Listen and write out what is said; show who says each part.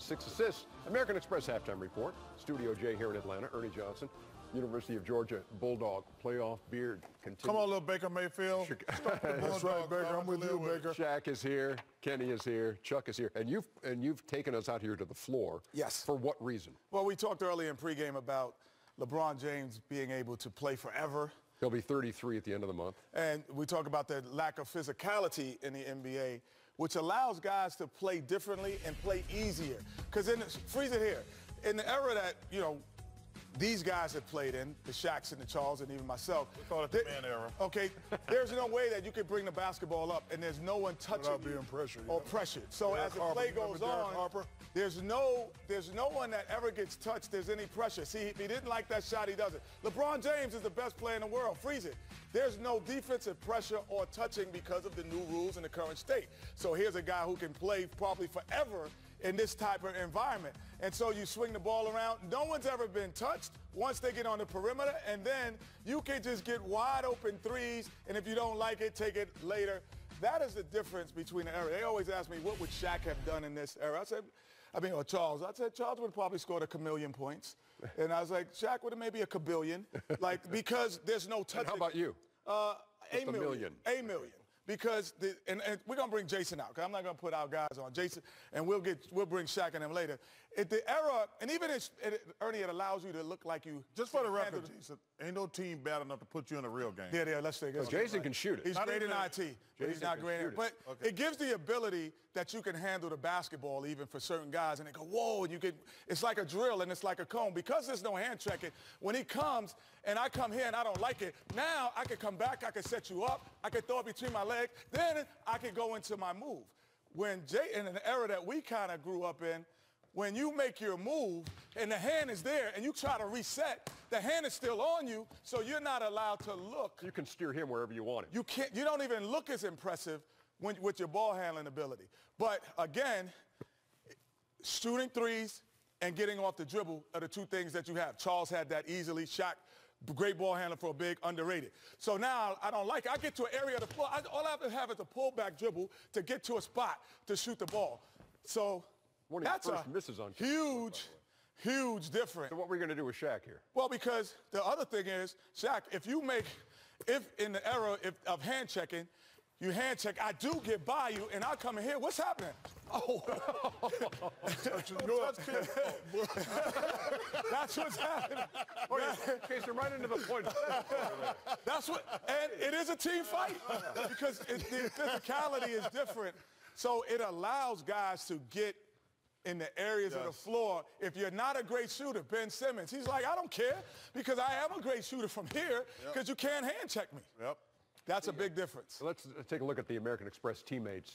Speaker 1: 6 assists. American Express halftime report. Studio J here in Atlanta. Ernie Johnson, University of Georgia Bulldog playoff beard continues.
Speaker 2: Come on, little Baker Mayfield. That's right, Baker. I'm with you, Baker.
Speaker 1: Shaq is here. Kenny is here. Chuck is here. And you've taken us out here to the floor.
Speaker 3: Yes.
Speaker 1: For what reason?
Speaker 3: Well, we talked earlier in pregame about LeBron James being able to play forever.
Speaker 1: He'll be 33 at the end of the month.
Speaker 3: And we talk about the lack of physicality in the NBA, which allows guys to play differently and play easier. Because freeze it here. In the era that, these guys have played in, the Shaqs and the Charles and even myself.
Speaker 2: We call it the man era.
Speaker 3: Okay, there's no way that you can bring the basketball up and there's no one touching
Speaker 2: without being pressured.
Speaker 3: Or pressured. So as the play goes on, there's no one that ever gets touched. There's any pressure. See, if he didn't like that shot, he doesn't. LeBron James is the best player in the world. Freeze it. There's no defensive pressure or touching because of the new rules in the current state. So here's a guy who can play probably forever in this type of environment. And so you swing the ball around. No one's ever been touched once they get on the perimeter, and then you can just get wide open threes, and if you don't like it, take it later. That is the difference between the era. They always ask me, what would Shaq have done in this era? Or Charles. I said, Charles would have probably scored a chameleon points. And I was like, Shaq would have maybe a kabillion. Because there's no touching.
Speaker 1: And how about you?
Speaker 3: A million. A million. Because and we're gonna bring Jason out, because I'm not gonna put our guys on Jason, and we'll bring Shaq and them later. At the era, and even Ernie, it allows you to look like you.
Speaker 2: Just for the record, Jason, ain't no team bad enough to put you in a real game.
Speaker 3: Yeah, let's take it.
Speaker 1: Jason can shoot it.
Speaker 3: He's great in IT, but he's not great in it. But it gives the ability that you can handle the basketball even for certain guys, and they go, whoa, and it's like a drill and it's like a cone. Because there's no hand checking, when he comes and I come here and I don't like it, now I can come back, I can set you up, I can throw it between my legs, then I can go into my move. In an era that we kind of grew up in, when you make your move and the hand is there and you try to reset, the hand is still on you, so you're not allowed to look.
Speaker 1: You can steer him wherever you want it.
Speaker 3: You don't even look as impressive with your ball handling ability. But again, shooting threes and getting off the dribble are the two things that you have. Charles had that easily. Shaq, great ball handler for a big, underrated. So now I don't like it. I get to an area of the floor. All I have to have is a pullback dribble to get to a spot to shoot the ball. So that's a huge difference.
Speaker 1: So what we're going to do with Shaq here?
Speaker 3: Well, because the other thing is, Shaq, if in the era of hand checking, you hand check, I do get by you, and I come in here, what's happening? Oh. That's what's happening.
Speaker 1: Casey, right into the point.
Speaker 3: And it is a team fight because the physicality is different. So it allows guys to get in the areas of the floor. If you're not a great shooter, Ben Simmons, he's like, I don't care because I am a great shooter from here because you can't hand check me.
Speaker 2: Yep.
Speaker 3: That's a big difference.
Speaker 1: Let's take a look at the American Express teammates.